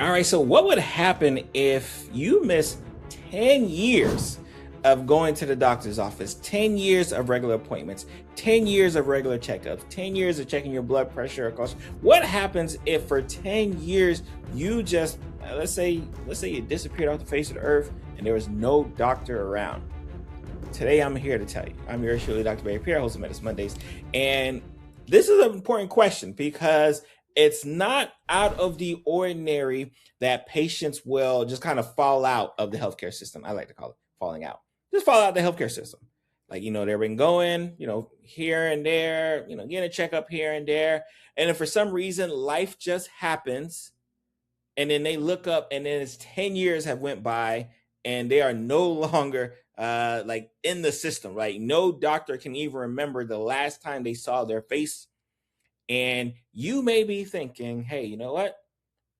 All right, so what would happen if you miss 10 years of going to the doctor's office, 10 years of regular appointments, 10 years of regular checkups, 10 years of checking your blood pressure or cholesterol? What happens if for 10 years you just let's say you disappeared off the face of the earth and there was no doctor around? Today I'm here to tell you. I'm your surely Dr. Barry Pierre, host of Medicine Mondays, and this is an important question because it's not out of the ordinary that patients will just kind of fall out of the healthcare system. I like to call it falling out. Just fall out of the healthcare system. Like, they've been going, here and there, getting a checkup here and there. And if for some reason life just happens and then they look up and then it's 10 years have went by and they are no longer like in the system, right? No doctor can even remember the last time they saw their face. And you may be thinking, hey, you know what?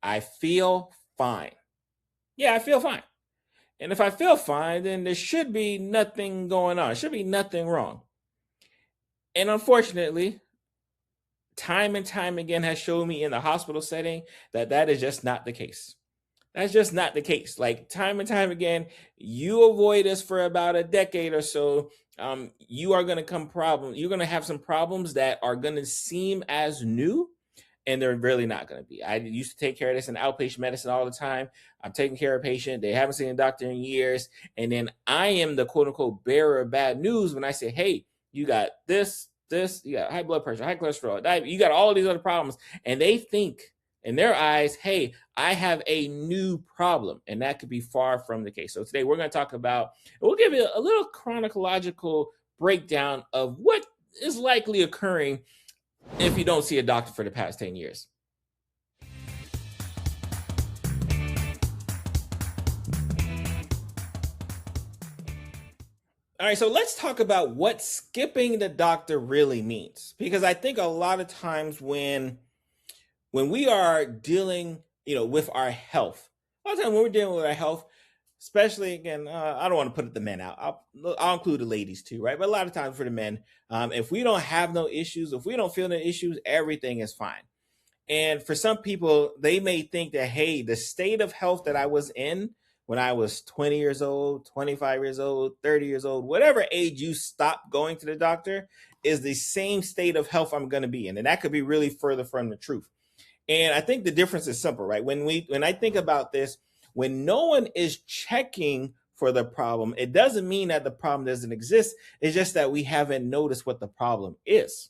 I feel fine. Yeah, I feel fine. And if I feel fine, then there should be nothing going on. There should be nothing wrong. And unfortunately, time and time again has shown me in the hospital setting that is just not the case. That's just not the case. Like time and time again, you avoid us for about a decade or so. You are going to you're going to have some problems that are going to seem as new, and they're really not going to be. I used to take care of this in outpatient medicine all the time. I'm taking care of a patient. They haven't seen a doctor in years. And then I am the quote unquote bearer of bad news when I say, hey, you got this, you got high blood pressure, high cholesterol, diabetes, you got all of these other problems. And they think in their eyes, hey, I have a new problem, and that could be far from the case. So today we're going to talk about, we'll give you a little chronological breakdown of what is likely occurring if you don't see a doctor for the past 10 years. All right, so let's talk about what skipping the doctor really means, because I think a lot of times when we are dealing, with our health, a lot of times when we're dealing with our health, especially again, I don't want to put the men out. I'll include the ladies too, right? But a lot of times for the men, if we don't have no issues, if we don't feel no issues, everything is fine. And for some people, they may think that, hey, the state of health that I was in when I was 20 years old, 25 years old, 30 years old, whatever age you stop going to the doctor, is the same state of health I'm going to be in. And that could be really further from the truth. And I think the difference is simple, right? When I think about this, when no one is checking for the problem, it doesn't mean that the problem doesn't exist. It's just that we haven't noticed what the problem is.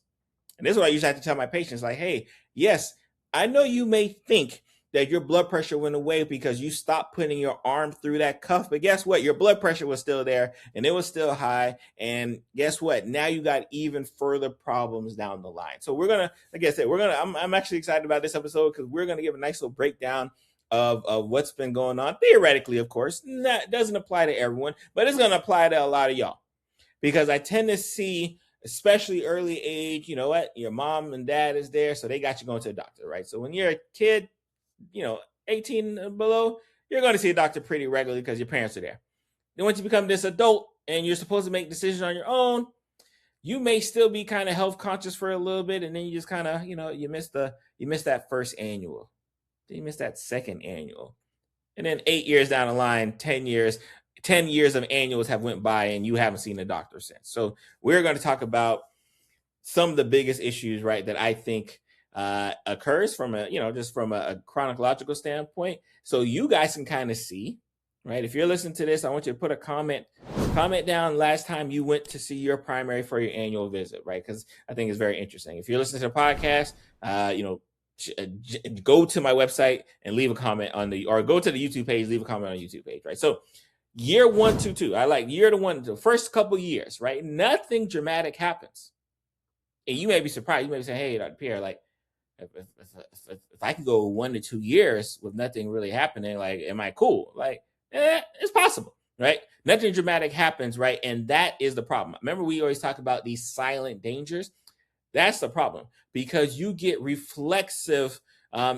And this is what I usually have to tell my patients, like, hey, yes, I know you may think that your blood pressure went away because you stopped putting your arm through that cuff, but guess what? Your blood pressure was still there and it was still high. And guess what? Now you got even further problems down the line. So we're going to, like I said, I'm actually excited about this episode because we're going to give a nice little breakdown of what's been going on. Theoretically, of course, that doesn't apply to everyone, but it's going to apply to a lot of y'all, because I tend to see, especially early age, you know what? Your mom and dad is there, so they got you going to the doctor, right? So when you're a kid, 18 and below, you're going to see a doctor pretty regularly because your parents are there. Then once you become this adult and you're supposed to make decisions on your own, you may still be kind of health conscious for a little bit, and then you just kind of, you miss that first annual. Then you miss that second annual. And then 8 years down the line, 10 years of annuals have went by and you haven't seen a doctor since. So we're going to talk about some of the biggest issues, right, that I think occurs from just from a chronological standpoint. So you guys can kind of see, right? If you're listening to this, I want you to put a comment down last time you went to see your primary for your annual visit, right? Because I think it's very interesting. If you're listening to the podcast, go to my website and leave a comment or go to the YouTube page, leave a comment on the YouTube page, right? So year 1 to 2, I like year to 1, the first couple years, right? Nothing dramatic happens. And you may be surprised. You may say, hey, Dr. Pierre, like, if I can go 1 to 2 years with nothing really happening, like, am I cool? Like, it's possible, right? Nothing dramatic happens, right? And that is the problem. Remember, we always talk about these silent dangers. That's the problem, because you get reflexive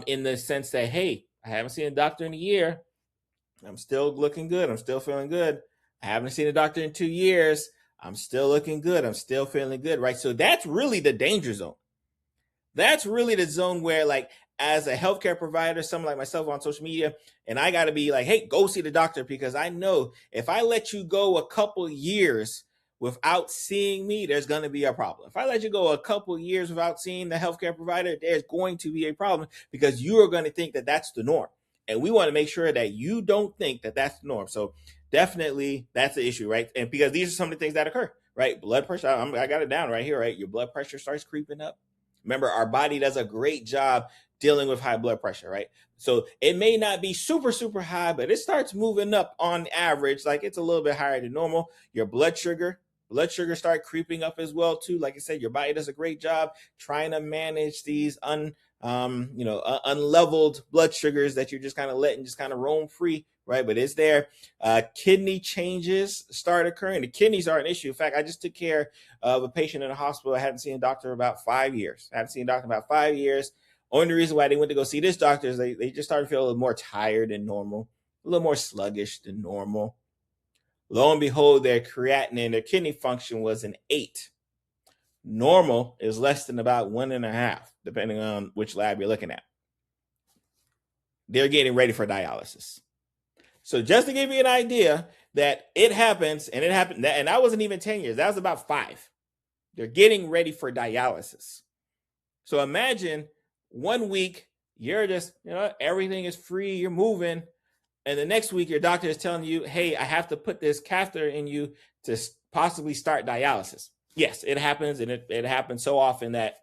in the sense that, hey, I haven't seen a doctor in a year. I'm still looking good. I'm still feeling good. I haven't seen a doctor in 2 years. I'm still looking good. I'm still feeling good, right? So that's really the danger zone. That's really the zone where, like, as a healthcare provider, someone like myself on social media, and I got to be like, hey, go see the doctor, because I know if I let you go a couple years without seeing me, there's going to be a problem. If I let you go a couple years without seeing the healthcare provider, there's going to be a problem, because you are going to think that that's the norm. And we want to make sure that you don't think that that's the norm. So definitely that's the issue, right? And because these are some of the things that occur, right? Blood pressure, I got it down right here, right? Your blood pressure starts creeping up. Remember, our body does a great job dealing with high blood pressure, right? So it may not be super, super high, but it starts moving up on average. Like it's a little bit higher than normal. Your blood sugar start creeping up as well too. Like I said, your body does a great job trying to manage these unleveled blood sugars that you're just kind of letting just kind of roam free, right? But it's there. Kidney changes start occurring. The kidneys are an issue. In fact, I just took care of a patient in the hospital. I hadn't seen a doctor about 5 years. Only reason why they went to go see this doctor is they just started to feel a little more tired than normal, a little more sluggish than normal. Lo and behold, their creatinine, their kidney function was an 8. Normal is less than about 1.5, depending on which lab you're looking at. They're getting ready for dialysis. So just to give you an idea that it happens, and that wasn't even 10 years, that was about 5. They're getting ready for dialysis. So imagine 1 week, you're just, everything is free, you're moving. And the next week, your doctor is telling you, hey, I have to put this catheter in you to possibly start dialysis. Yes, it happens. And it happens so often that,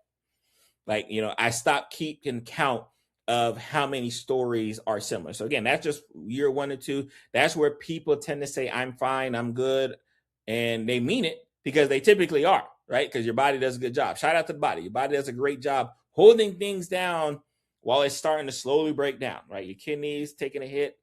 I stop keeping count of how many stories are similar. So again, that's just year 1 or 2. That's where people tend to say, I'm fine, I'm good. And they mean it, because they typically are, right? Because your body does a good job. Shout out to the body. Your body does a great job holding things down while it's starting to slowly break down, right? Your kidneys taking a hit,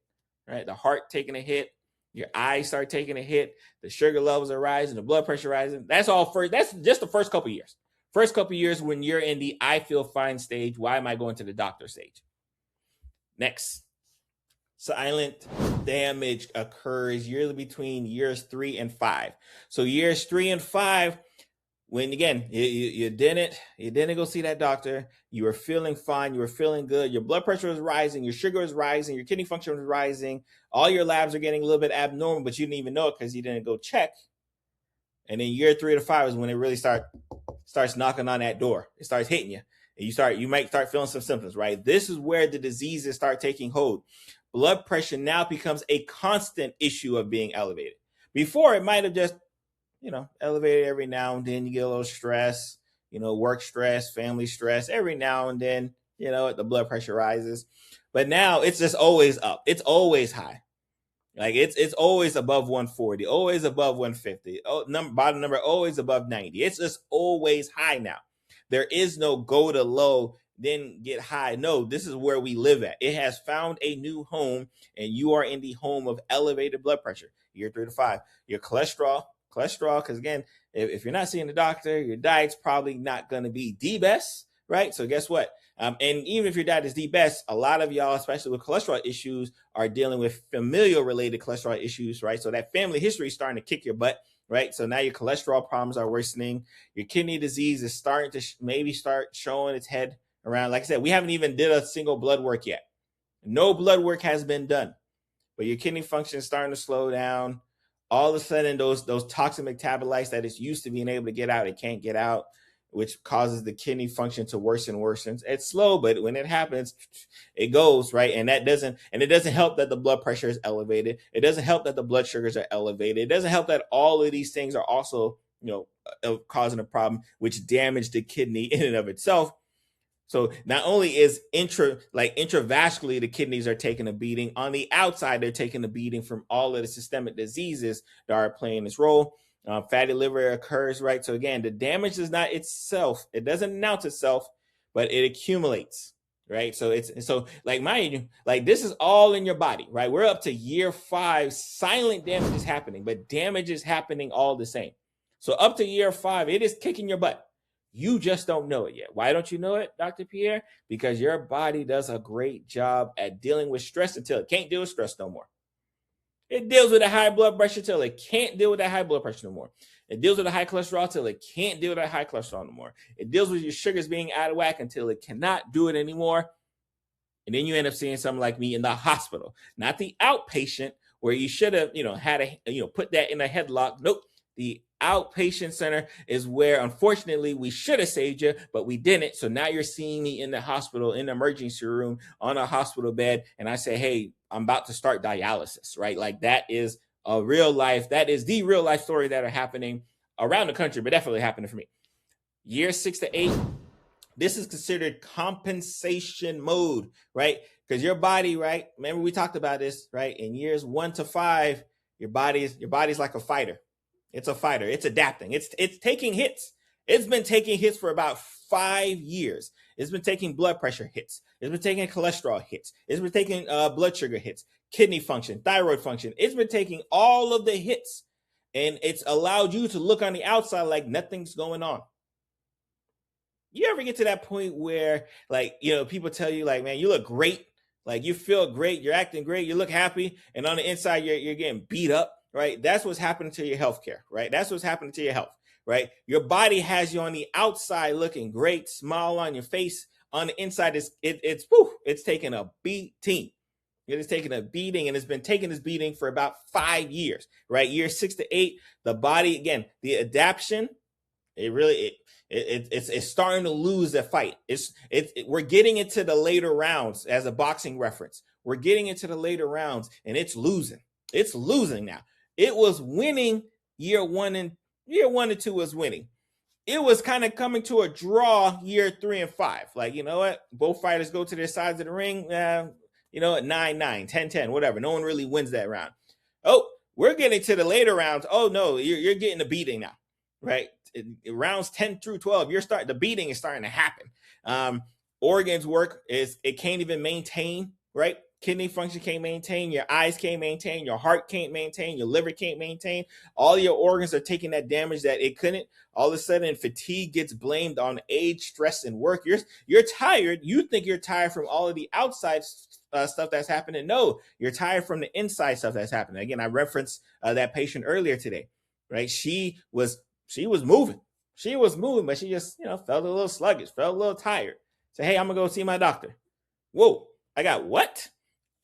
right? The heart taking a hit, your eyes start taking a hit, the sugar levels are rising, the blood pressure rising. That's just the first couple of years. First couple of years when you're in the I feel fine stage, why am I going to the doctor stage? Next, silent damage occurs yearly between years 3 and 5. So years 3 and 5, when again you didn't go see that doctor, you were feeling fine, you were feeling good, your blood pressure was rising, your sugar was rising, your kidney function was rising, all your labs are getting a little bit abnormal, but you didn't even know it because you didn't go check. And then year 3 to 5 is when it really starts knocking on that door. It starts hitting you, and you might start feeling some symptoms, right? This is where the diseases start taking hold. Blood pressure now becomes a constant issue of being elevated. Before, it might have just elevated every now and then. You get a little stress, work stress, family stress. Every now and then, the blood pressure rises. But now it's just always up. It's always high. Like it's always above 140, always above 150. Bottom number always above 90. It's just always high now. There is no go to low, then get high. No, this is where we live at. It has found a new home, and you are in the home of elevated blood pressure. Year 3 to 5. Your cholesterol, because again, if you're not seeing the doctor, your diet's probably not going to be the best, right? So guess what? And even if your diet is the best, a lot of y'all, especially with cholesterol issues, are dealing with familial related cholesterol issues, right? So that family history is starting to kick your butt, right? So now your cholesterol problems are worsening. Your kidney disease is starting to maybe start showing its head around. Like I said, we haven't even did a single blood work yet. No blood work has been done, but your kidney function is starting to slow down. All of a sudden, those toxic metabolites that it's used to being able to get out, it can't get out, which causes the kidney function to worsen. It's slow, but when it happens, it goes, right? And it doesn't help that the blood pressure is elevated. It doesn't help that the blood sugars are elevated. It doesn't help that all of these things are also, causing a problem, which damage the kidney in and of itself. So not only is intravascularly, the kidneys are taking a beating. On the outside, they're taking a beating from all of the systemic diseases that are playing this role. Fatty liver occurs, right? So again, the damage is not itself. It doesn't announce itself, but it accumulates, right? So this is all in your body, right? We're up to year 5. Silent damage is happening, but damage is happening all the same. So up to year 5, it is kicking your butt. You just don't know it yet. Why don't you know it, Dr. Pierre? Because your body does a great job at dealing with stress until it can't deal with stress no more. It deals with a high blood pressure till it can't deal with that high blood pressure no more. It deals with a high cholesterol till it can't deal with that high cholesterol no more. It deals with your sugars being out of whack until it cannot do it anymore. And then you end up seeing someone like me in the hospital, not the outpatient where you should have, had a, put that in a headlock. Nope. The outpatient center is where, unfortunately, we should have saved you, but we didn't. So now you're seeing me in the hospital, in the emergency room, on a hospital bed. And I say, hey, I'm about to start dialysis, right? Like that is a real life. That is the real life story that are happening around the country, but definitely happening for me. Year 6 to 8, this is considered compensation mode, right? Because your body, right? Remember we talked about this, right? In years 1 to 5, your body's like a fighter. It's a fighter. It's adapting. It's taking hits. It's been taking hits for about 5 years. It's been taking blood pressure hits. It's been taking cholesterol hits. It's been taking blood sugar hits, kidney function, thyroid function. It's been taking all of the hits, and it's allowed you to look on the outside like nothing's going on. You ever get to that point where, like, people tell you, like, man, you look great. Like, you feel great. You're acting great. You look happy. And on the inside, you're getting beat up, right? That's what's happening to your healthcare, right? That's what's happening to your health, right? Your body has you on the outside looking great, smile on your face. On the inside, it's taking a beating. It is taking a beating, and it's been taking this beating for about 5 years, right? Year 6 to 8, the body, again, the adaptation, it's starting to lose the fight. We're getting into the later rounds as a boxing reference. We're getting into the later rounds, and it's losing. It's losing now. It was winning year 1 and 2 was winning. It was kind of coming to a draw year 3 and 5. Like, you know what? Both fighters go to their sides of the ring. 9-9, 10-10, whatever. No one really wins that round. Oh, we're getting to the later rounds. Oh no, you're getting a beating now, right? Rounds 10 through 12, the beating is starting to happen. Organs work it can't even maintain, right? Kidney function can't maintain, your eyes can't maintain, your heart can't maintain, your liver can't maintain. All your organs are taking that damage that it couldn't. All of a sudden, fatigue gets blamed on age, stress, and work. You're tired. You think you're tired from all of the outside stuff that's happening. No, you're tired from the inside stuff that's happening. Again, I referenced that patient earlier today, right? She was moving. She was moving, but she just, felt a little sluggish, felt a little tired. So, hey, I'm going to go see my doctor. Whoa, I got what?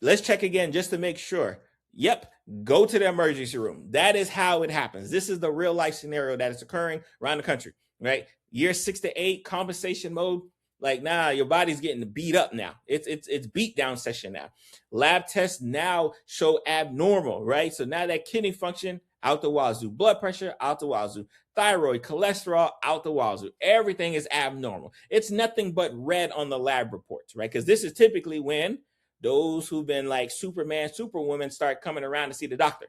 Let's check again just to make sure. Yep, go to the emergency room. That is how it happens. This is the real life scenario that is occurring around the country, right? Year 6 to 8, compensation mode. Like, nah, your body's getting beat up now. It's beat down session now. Lab tests now show abnormal, right? So now that kidney function out the wazoo, blood pressure out the wazoo, thyroid, cholesterol out the wazoo. Everything is abnormal. It's nothing but red on the lab reports, right? Because this is typically when those who've been like Superman, Superwoman start coming around to see the doctor.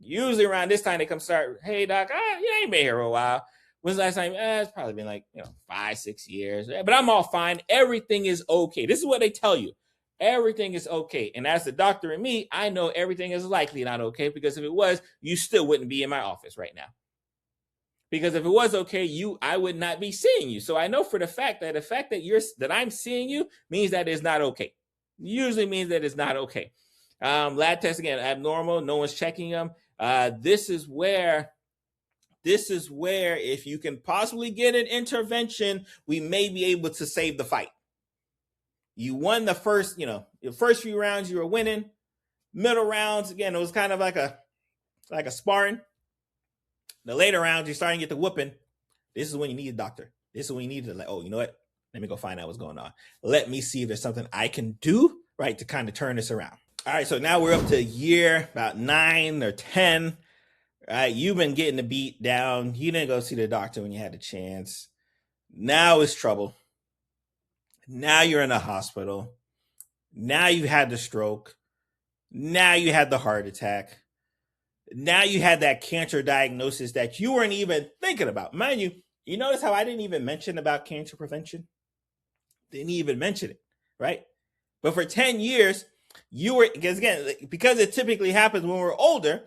Usually around this time they come start, hey doc, you ain't been here a while. When's the last time? It's probably been like 5-6 years, but I'm all fine. Everything is okay. This is what they tell you. Everything is okay. And as the doctor and me, I know everything is likely not okay, because if it was, you still wouldn't be in my office right now. Because if it was okay, I would not be seeing you. So I know for the fact that I'm seeing you means that it's not okay. Usually means that it's not okay. Lab tests, again, abnormal. No one's checking them. This is where if you can possibly get an intervention, we may be able to save the fight. You won the first, the first few rounds you were winning. Middle rounds, again, it was kind of like a sparring. The later rounds, you're starting to get the whooping. This is when you need a doctor. This is when you need to, like, oh, you know what? Let me go find out what's going on. Let me see if there's something I can do, right, to kind of turn this around. All right, so now we're up to year about 9 or 10. Right, you've been getting the beat down. You didn't go see the doctor when you had the chance. Now it's trouble. Now you're in the hospital. Now you had the stroke. Now you had the heart attack. Now you had that cancer diagnosis that you weren't even thinking about. Mind you, you notice how I didn't even mention about cancer prevention? Didn't even mention it, right? But for 10 years, because it typically happens when we're older,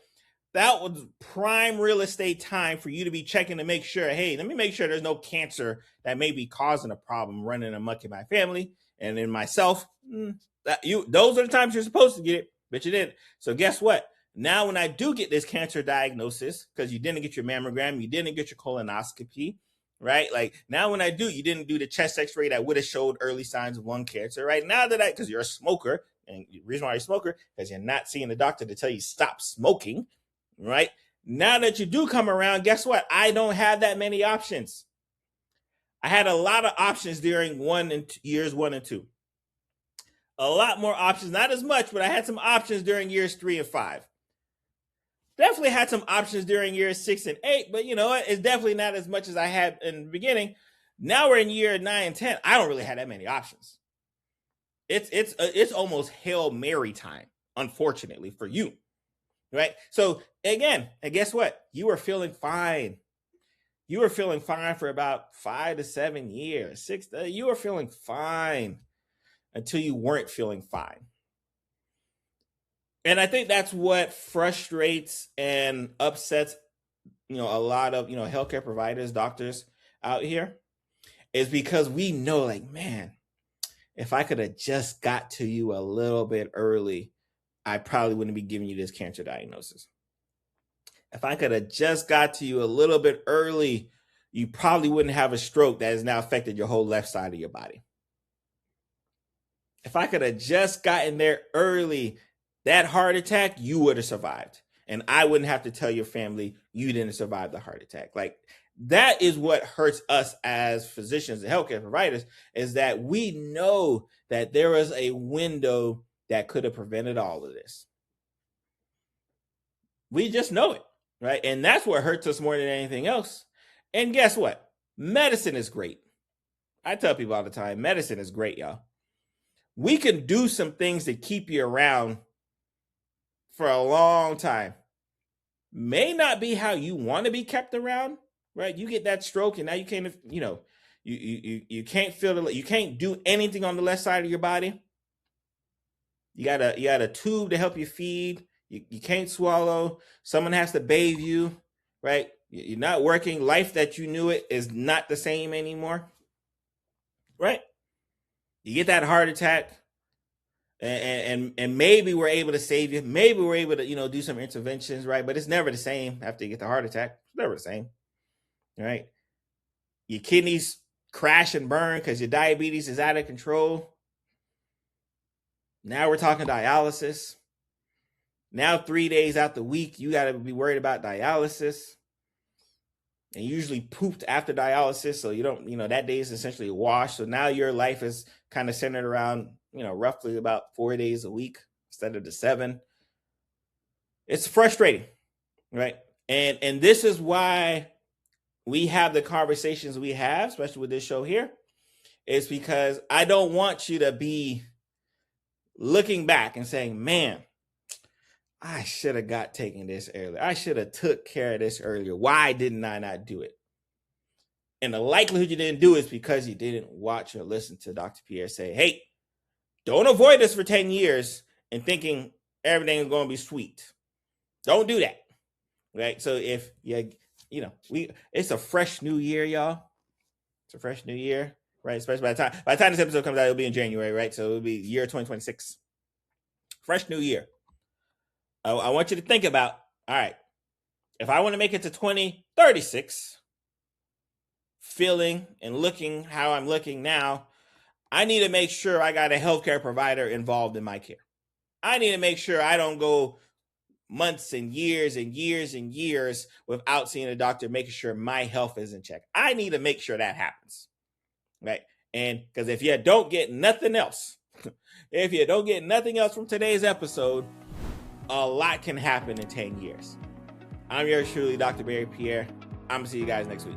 that was prime real estate time for you to be checking to make sure, hey, let me make sure there's no cancer that may be causing a problem running amok in my family and in myself. Those are the times you're supposed to get it, but you didn't. So guess what? Now, when I do get this cancer diagnosis, because you didn't get your mammogram, you didn't get your colonoscopy, right? Like now when I do, you didn't do the chest x-ray that would have showed early signs of lung cancer, right? Now that because you're a smoker, and the reason why you're a smoker, because you're not seeing the doctor to tell you stop smoking, right? Now that you do come around, guess what? I don't have that many options. I had a lot of options during years 1 and 2. A lot more options, not as much, but I had some options during years 3 and 5. Definitely had some options during years 6 and 8, but you know what? It's definitely not as much as I had in the beginning. Now we're in year 9 and 10. I don't really have that many options. It's almost Hail Mary time, unfortunately for you, right? So again, and guess what? You were feeling fine. You were feeling fine for about 5 to 7 years. You were feeling fine until you weren't feeling fine. And I think that's what frustrates and upsets, a lot of, healthcare providers, doctors out here, is because we know, like, man, if I could have just got to you a little bit early, I probably wouldn't be giving you this cancer diagnosis. If I could have just got to you a little bit early, you probably wouldn't have a stroke that has now affected your whole left side of your body. If I could have just gotten there early, that heart attack, you would have survived. And I wouldn't have to tell your family you didn't survive the heart attack. Like, that is what hurts us as physicians and healthcare providers, is that we know that there was a window that could have prevented all of this. We just know it, right? And that's what hurts us more than anything else. And guess what? Medicine is great. I tell people all the time, medicine is great, y'all. We can do some things to keep you around for a long time. May not be how you want to be kept around, right? You get that stroke and now you can't, you can't feel you can't do anything on the left side of your body. You got a tube to help you feed. You can't swallow. Someone has to bathe you, right? You're not working. Life that you knew it is not the same anymore, right? You get that heart attack, and maybe we're able to save you. Maybe we're able to, do some interventions, right? But it's never the same after you get the heart attack. It's never the same, right? Your kidneys crash and burn because your diabetes is out of control. Now we're talking dialysis. Now 3 days out the week, you got to be worried about dialysis. And usually pooped after dialysis, so you don't, that day is essentially a wash. So now your life is kind of centered around, roughly about 4 days a week instead of the 7. It's frustrating, right? And this is why we have the conversations we have, especially with this show here, is because I don't want you to be looking back and saying, man, I should have got taken this earlier. I should have took care of this earlier. Why didn't I not do it? And the likelihood you didn't do it is because you didn't watch or listen to Dr. Pierre say, hey, don't avoid this for 10 years and thinking everything is going to be sweet. Don't do that. Right? So if it's a fresh new year, y'all. It's a fresh new year, right? Especially by the time this episode comes out, it'll be in January, right? So it'll be year 2026. Fresh new year. I want you to think about, all right, if I want to make it to 2036, feeling and looking how I'm looking now, I need to make sure I got a healthcare provider involved in my care. I need to make sure I don't go months and years and years and years without seeing a doctor, making sure my health is in check. I need to make sure that happens, right? And because if you don't get nothing else, from today's episode, a lot can happen in 10 years. I'm yours truly, Dr. Barry Pierre. I'm going to see you guys next week.